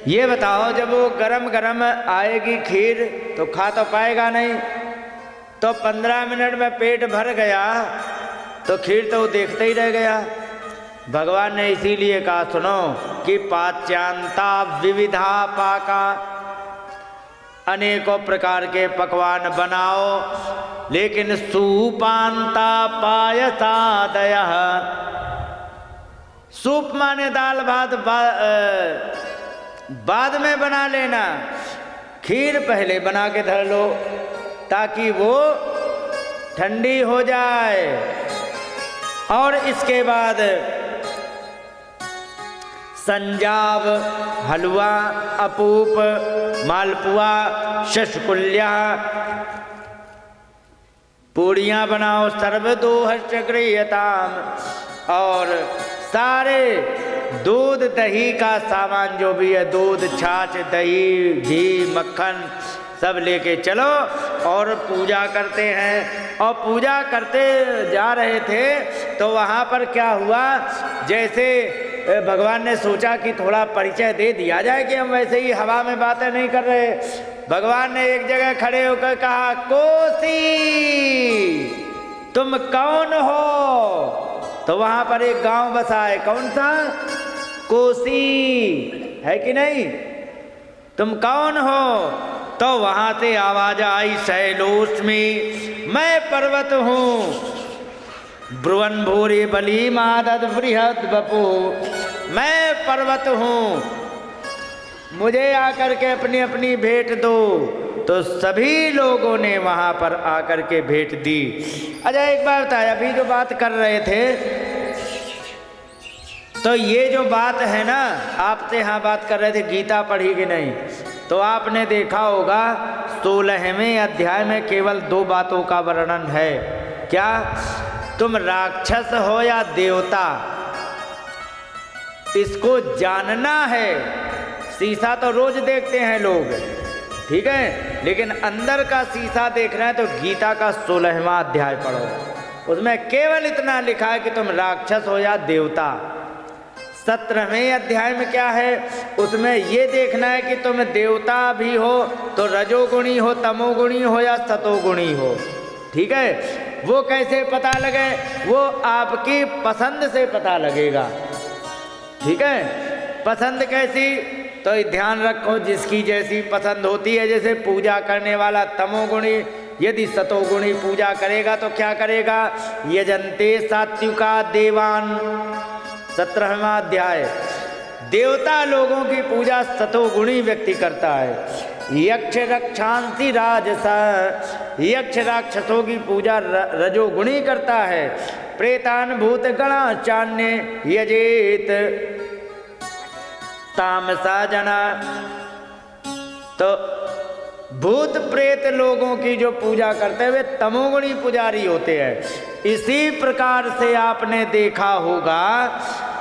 ये बताओ जब वो गरम गरम आएगी खीर तो खा तो पाएगा नहीं, तो 15 मिनट में पेट भर गया तो खीर तो वो देखते ही रह गया। भगवान ने इसीलिए कहा सुनो कि पाच्यांता विविधा पाका, अनेकों प्रकार के पकवान बनाओ, लेकिन सूपांता पायसादयः। सूप माने दाल भात बाद में बना लेना, खीर पहले बना के धर लो ताकि वो ठंडी हो जाए। और इसके बाद संजाव, हलवा, अपूप, मालपुआ, शशकुल्या, पूड़ियाँ बनाओ, सर्वदोहश्च गृह्यताम। और सारे दूध दही का सामान जो भी है, दूध, छाछ, दही, घी, मक्खन सब लेके चलो और पूजा करते हैं। और पूजा करते जा रहे थे तो वहाँ पर क्या हुआ, जैसे भगवान ने सोचा कि थोड़ा परिचय दे दिया जाए कि हम वैसे ही हवा में बातें नहीं कर रहे। भगवान ने एक जगह खड़े होकर कहा, कोसी तुम कौन हो? तो वहां पर एक गांव बसा है, कौन सा? कोसी, है कि नहीं? तुम कौन हो? तो वहां से आवाज आई, शैलोष्मी, मैं पर्वत हूं। ब्रुवन भूरि बली मादद बृहद बपू, मैं पर्वत हूं, मुझे आकर के अपनी अपनी भेंट दो। तो सभी लोगों ने वहां पर आकर के भेंट दी। अच्छा एक बार बताया, अभी जो बात कर रहे थे तो ये जो बात है ना, आपसे यहाँ बात कर रहे थे गीता पढ़ी कि नहीं, तो आपने देखा होगा 16वें अध्याय में केवल 2 बातों का वर्णन है। क्या? तुम राक्षस हो या देवता, इसको जानना है। शीशा तो रोज देखते हैं लोग, ठीक है, लेकिन अंदर का शीशा देखना है तो गीता का 16वां अध्याय पढ़ो। उसमें केवल इतना लिखा है कि तुम राक्षस हो या देवता। 17वें अध्याय में क्या है, उसमें ये देखना है कि तुम देवता भी हो तो रजोगुणी हो, तमोगुणी हो या सतोगुणी हो। ठीक है, वो कैसे पता लगे? वो आपकी पसंद से पता लगेगा। ठीक है, पसंद कैसी? तो ध्यान रखो, जिसकी जैसी पसंद होती है। जैसे पूजा करने वाला तमोगुणी यदि सतोगुणी पूजा करेगा तो क्या करेगा? यजन्ते सात्विका देवान, 17वां अध्याय। देवता लोगों की पूजा सतोगुणी व्यक्ति करता है। यक्ष रक्षांसी राजसा, यक्ष राक्षसों की पूजा रजोगुणी करता है। प्रेतान भूत गणा चान्य यजेत तामसा जना, तो भूत प्रेत लोगों की जो पूजा करते हुए तमोगुणी पुजारी होते हैं। इसी प्रकार से आपने देखा होगा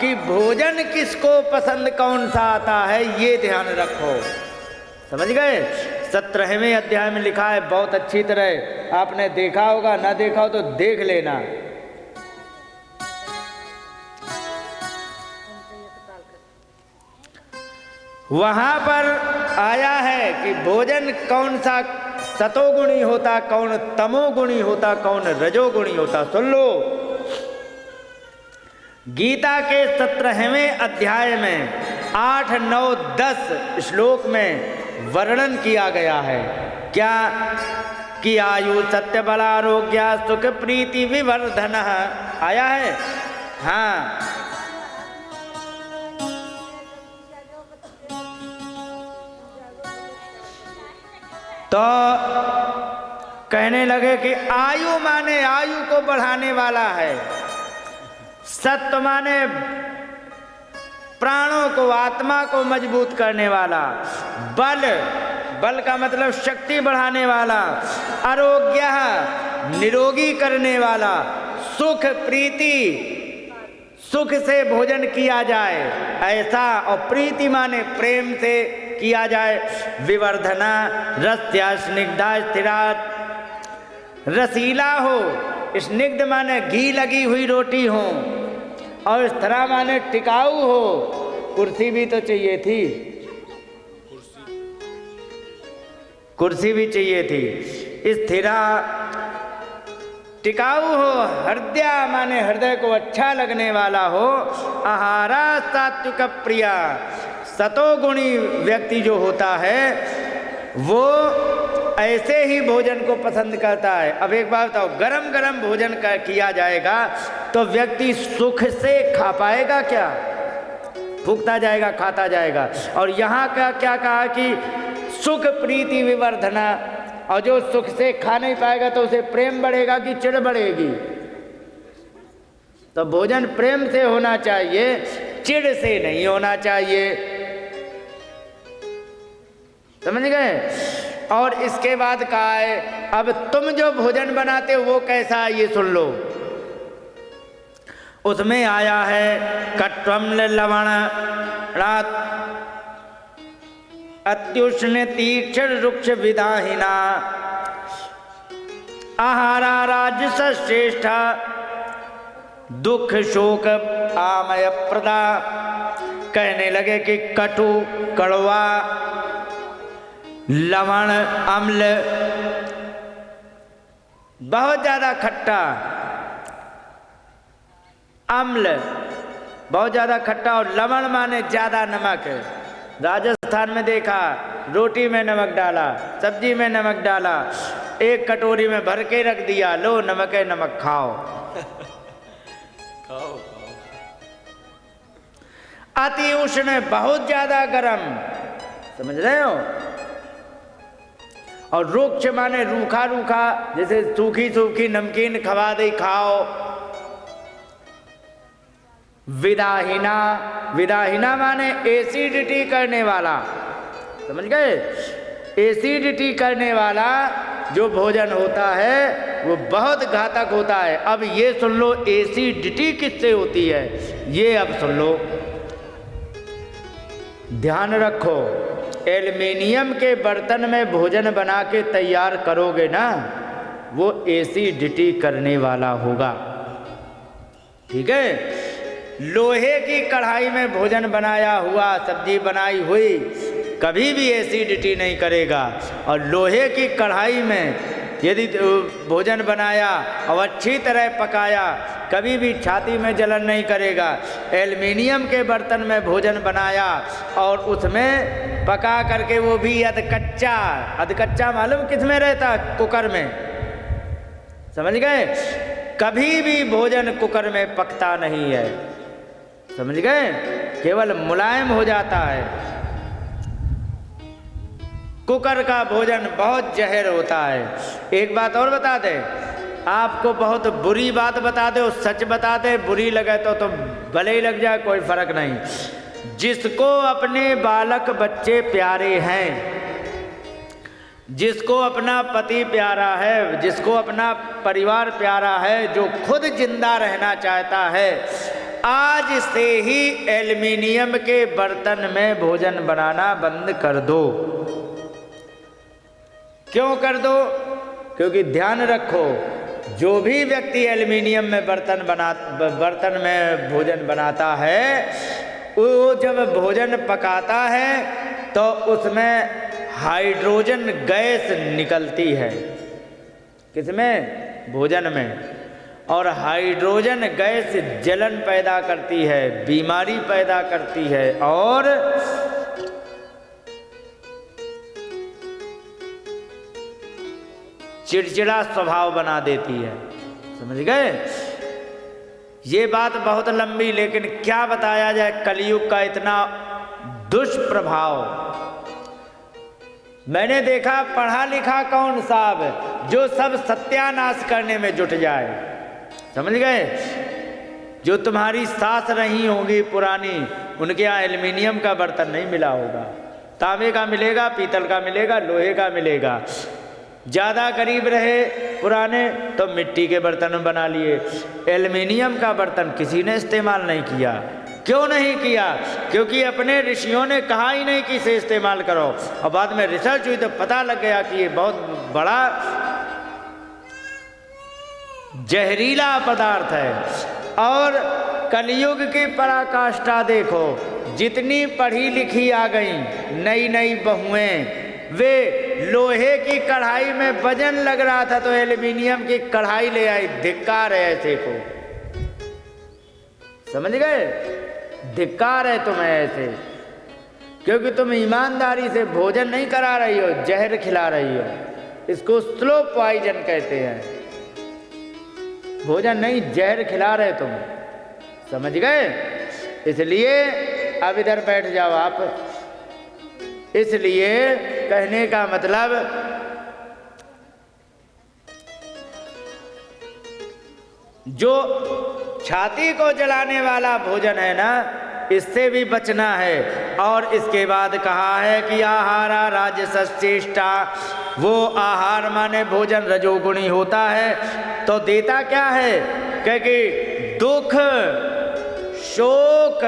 कि भोजन किसको पसंद कौन सा आता है, ये ध्यान रखो। समझ गए? 17वें अध्याय में लिखा है, बहुत अच्छी तरह आपने देखा होगा, ना देखा हो तो देख लेना। वहां पर आया है कि भोजन कौन सा सतोगुणी होता, कौन तमोगुणी होता, कौन रजोगुणी होता। सुन लो, गीता के 17वें अध्याय में 8, 9, 10 श्लोक में वर्णन किया गया है। क्या? कि आयु सत्य बलारोग्य सुख प्रीति विवर्धन आया है। हाँ, तो कहने लगे कि आयु माने आयु को बढ़ाने वाला है, सत्य माने प्राणों को, आत्मा को मजबूत करने वाला, बल का मतलब शक्ति बढ़ाने वाला, आरोग्य निरोगी करने वाला, सुख प्रीति, सुख से भोजन किया जाए ऐसा, और प्रीति माने प्रेम से किया जाए। विवर्धना रस्या स्निग्धा स्थिरा, रसीला हो, स्निग्ध माने घी लगी हुई रोटी हो, और स्थिरा माने टिकाऊ हो। कुर्सी भी तो चाहिए थी, कुर्सी भी चाहिए थी। स्थिरा टिकाऊ हो, हृदय माने हृदय को अच्छा लगने वाला हो। आहारा सात्विक प्रिया, सतोगुणी व्यक्ति जो होता है वो ऐसे ही भोजन को पसंद करता है। अब एक बात बताओ, गरम गरम भोजन किया जाएगा तो व्यक्ति सुख से खा पाएगा क्या? फूकता जाएगा, खाता जाएगा। और यहाँ का क्या कहा कि सुख प्रीति विवर्धना, और जो सुख से खा नहीं पाएगा तो उसे प्रेम बढ़ेगा कि चिढ़ बढ़ेगी? तो भोजन प्रेम से होना चाहिए, चिढ़ से नहीं होना चाहिए। समझ गए? और इसके बाद कहा है, अब तुम जो भोजन बनाते हो वो कैसा है ये सुन लो। उसमें आया है कट्वम्ल लवण रात अत्युष्ण तीक्ष्ण रुक्ष विदाहिना आहारा राजस श्रेष्ठा दुख शोक आमय प्रदा। कहने लगे कि कटु कड़वा, लवण अम्ल, बहुत ज्यादा खट्टा, अम्ल बहुत ज्यादा खट्टा, और लवण माने ज्यादा नमक। राजस्थान में देखा, रोटी में नमक डाला, सब्जी में नमक डाला, एक कटोरी में भर के रख दिया, लो नमक है, नमक खाओ। खाओ। अति उष्ण, बहुत ज्यादा गर्म, समझ रहे हो? और रुक्ष माने रूखा रूखा, जैसे सूखी सूखी नमकीन खवा दे, खाओ। विदाहिना, विदाहिना माने एसिडिटी करने वाला, समझ गए? एसिडिटी करने वाला जो भोजन होता है वो बहुत घातक होता है। अब ये सुन लो, एसिडिटी किससे होती है ये अब सुन लो, ध्यान रखो। एल्युमिनियम के बर्तन में भोजन बना के तैयार करोगे ना, वो एसिडिटी करने वाला होगा, ठीक है? लोहे की कढ़ाई में भोजन बनाया हुआ, सब्जी बनाई हुई, कभी भी एसिडिटी नहीं करेगा। और लोहे की कढ़ाई में यदि भोजन बनाया और अच्छी तरह पकाया, कभी भी छाती में जलन नहीं करेगा। एल्युमिनियम के बर्तन में भोजन बनाया और उसमें पका करके, वो भी अधकच्चा, अधकच्चा मालूम किस में रहता? कुकर में, समझ गए? कभी भी भोजन कुकर में पकता नहीं है, समझ गए? केवल मुलायम हो जाता है। कुकर का भोजन बहुत जहर होता है। एक बात और बता दे, आपको बहुत बुरी बात बता दे, सच बता दे, बुरी लगे तो भले ही लग जाए, कोई फर्क नहीं। जिसको अपने बालक बच्चे प्यारे हैं, जिसको अपना पति प्यारा है, जिसको अपना परिवार प्यारा है, जो खुद जिंदा रहना चाहता है, आज से ही एल्युमिनियम के बर्तन में भोजन बनाना बंद कर दो। क्यों कर दो? क्योंकि ध्यान रखो, जो भी व्यक्ति एल्युमिनियम में बर्तन में भोजन बनाता है, वो जब भोजन पकाता है तो उसमें हाइड्रोजन गैस निकलती है। किसमें? भोजन में। और हाइड्रोजन गैस जलन पैदा करती है, बीमारी पैदा करती है, और चिड़चिड़ा स्वभाव बना देती है, समझ गए? ये बात बहुत लंबी, लेकिन क्या बताया जाए कलयुग का इतना दुष्प्रभाव। मैंने देखा पढ़ा लिखा कौन साहब जो सब सत्यानाश करने में जुट जाए, समझ गए? जो तुम्हारी सास रही होंगी पुरानी, उनके यहाँ एल्युमिनियम का बर्तन नहीं मिला होगा, तांबे का मिलेगा, पीतल का मिलेगा, लोहे का मिलेगा। ज़्यादा गरीब रहे पुराने तो मिट्टी के बर्तन बना लिए, एल्युमिनियम का बर्तन किसी ने इस्तेमाल नहीं किया। क्यों नहीं किया? क्योंकि अपने ऋषियों ने कहा ही नहीं कि इसे इस्तेमाल करो, और बाद में रिसर्च हुई तो पता लग गया कि ये बहुत बड़ा जहरीला पदार्थ है। और कलयुग की पराकाष्ठा देखो, जितनी पढ़ी लिखी आ गई नई नई बहुएं, वे लोहे की कढ़ाई में वजन लग रहा था तो एल्युमिनियम की कढ़ाई ले आई। धिक्कार है ऐसे को, समझ गए? धिक्कार है तुम्हें ऐसे, क्योंकि तुम ईमानदारी से भोजन नहीं करा रही हो, जहर खिला रही हो। इसको स्लो पॉइजन कहते हैं। भोजन नहीं, जहर खिला रहे तुम, समझ गए? इसलिए अब इधर बैठ जाओ आप। इसलिए कहने का मतलब जो छाती को जलाने वाला भोजन है ना, इससे भी बचना है। और इसके बाद कहा है कि आहारा राजसश्रेष्ठा, वो आहार माने भोजन रजोगुणी होता है। तो देता क्या है? क्योंकि दुख शोक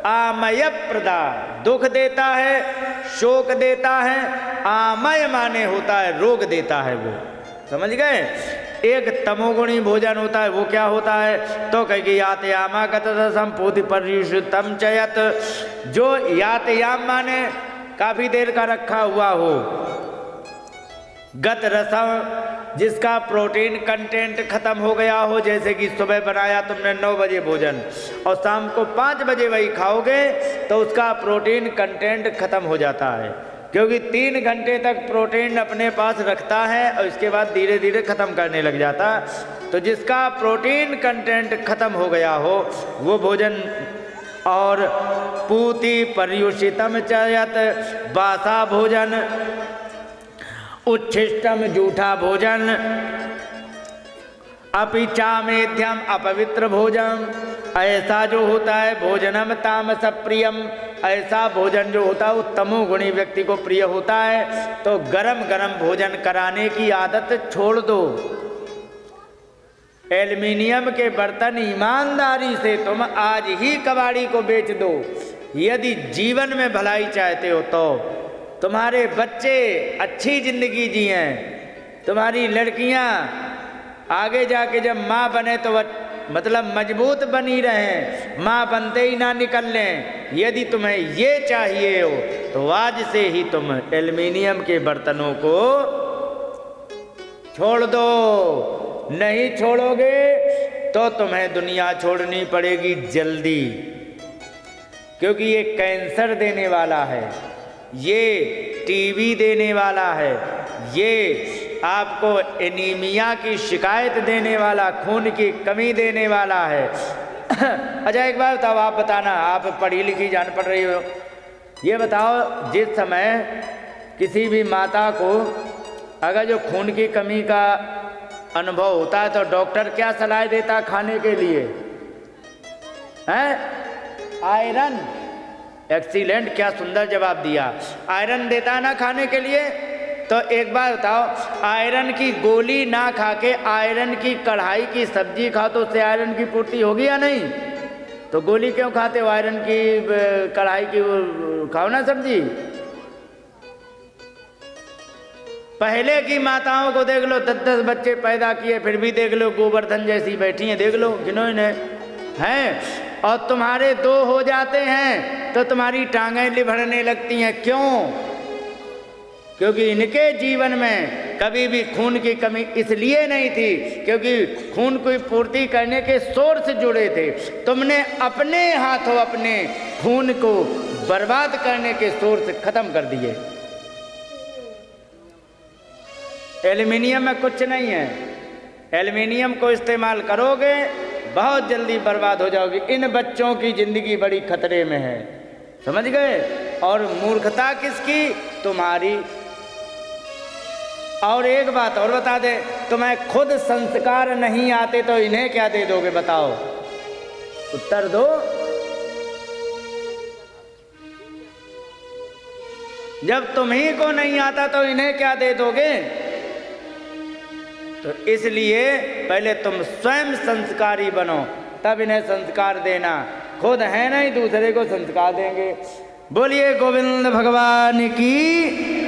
आमय प्रदा, दुख देता है, शोक देता है, आमय माने होता है रोग देता है वो, समझ गए? एक तमोगुणी भोजन होता है, वो क्या होता है? तो कहेगी यातयामा गतरसम पूति पर्युषितम चयत, जो यातयाम माने काफी देर का रखा हुआ हो, गत रसम जिसका प्रोटीन कंटेंट खत्म हो गया हो, जैसे कि सुबह बनाया तुमने 9 बजे भोजन और शाम को 5 बजे वही खाओगे तो उसका प्रोटीन कंटेंट खत्म हो जाता है, क्योंकि 3 घंटे तक प्रोटीन अपने पास रखता है और इसके बाद धीरे धीरे खत्म करने लग जाता। तो जिसका प्रोटीन कंटेंट खत्म हो गया हो वो भोजन, और पूति पर्युषितम चयत, बासा भोजन, उच्छिष्टम जूठा भोजन, अपिचामेध्यम अपवित्र भोजन, ऐसा जो होता है भोजनम तामस प्रियम, ऐसा भोजन जो होता है वो तमोगुणी व्यक्ति को प्रिय होता है। तो गरम गरम भोजन कराने की आदत छोड़ दो। एल्युमिनियम के बर्तन ईमानदारी से तुम आज ही कबाड़ी को बेच दो, यदि जीवन में भलाई चाहते हो तो। तुम्हारे बच्चे अच्छी जिंदगी जिए, तुम्हारी लड़कियां आगे जाके जब माँ बने तो मतलब मजबूत बनी रहें, माँ बनते ही ना निकल लें। यदि तुम्हें ये चाहिए हो तो आज से ही तुम एल्युमिनियम के बर्तनों को छोड़ दो। नहीं छोड़ोगे तो तुम्हें दुनिया छोड़नी पड़ेगी जल्दी, क्योंकि ये कैंसर देने वाला है, ये टीबी देने वाला है, ये आपको एनीमिया की शिकायत देने वाला, खून की कमी देने वाला है। अच्छा एक बात बताओ, आप बताना, आप पढ़ी लिखी जान पड़ रही हो, ये बताओ जिस समय किसी भी माता को अगर जो खून की कमी का अनुभव होता है तो डॉक्टर क्या सलाह देता खाने के लिए? हैं? आयरन। एक्सीलेंट, क्या सुंदर जवाब दिया। आयरन देता ना खाने के लिए। तो एक बार बताओ, आयरन की गोली ना खा के आयरन की कढ़ाई की सब्जी खाओ तो उससे आयरन की पूर्ति होगी या नहीं? तो गोली क्यों खाते हो? आयरन की कढ़ाई की खाओ ना सब्जी। पहले की माताओं को देख लो, 10-10 बच्चे पैदा किए, फिर भी देख लो गोवर्धन जैसी बैठी हैं, देख लो जिन्होंने हैं। और तुम्हारे 2 हो जाते हैं तो तुम्हारी टांगें लिभड़ने लगती हैं। क्यों? क्योंकि इनके जीवन में कभी भी खून की कमी इसलिए नहीं थी क्योंकि खून की पूर्ति करने के सोर्स जुड़े थे। तुमने अपने हाथों अपने खून को बर्बाद करने के सोर्स खत्म कर दिए। एल्युमिनियम में कुछ नहीं है। एल्युमिनियम को इस्तेमाल करोगे बहुत जल्दी बर्बाद हो जाओगी। इन बच्चों की जिंदगी बड़ी खतरे में है, समझ गए? और मूर्खता किसकी? तुम्हारी। और एक बात और बता दे, तुम्हें खुद संस्कार नहीं आते तो इन्हें क्या दे दोगे? बताओ, उत्तर दो। जब तुम्हीं को नहीं आता तो इन्हें क्या दे दोगे? तो इसलिए पहले तुम स्वयं संस्कारी बनो, तब इन्हें संस्कार देना। खुद है नहीं, दूसरे को संस्कार देंगे। बोलिए गोविंद भगवान की।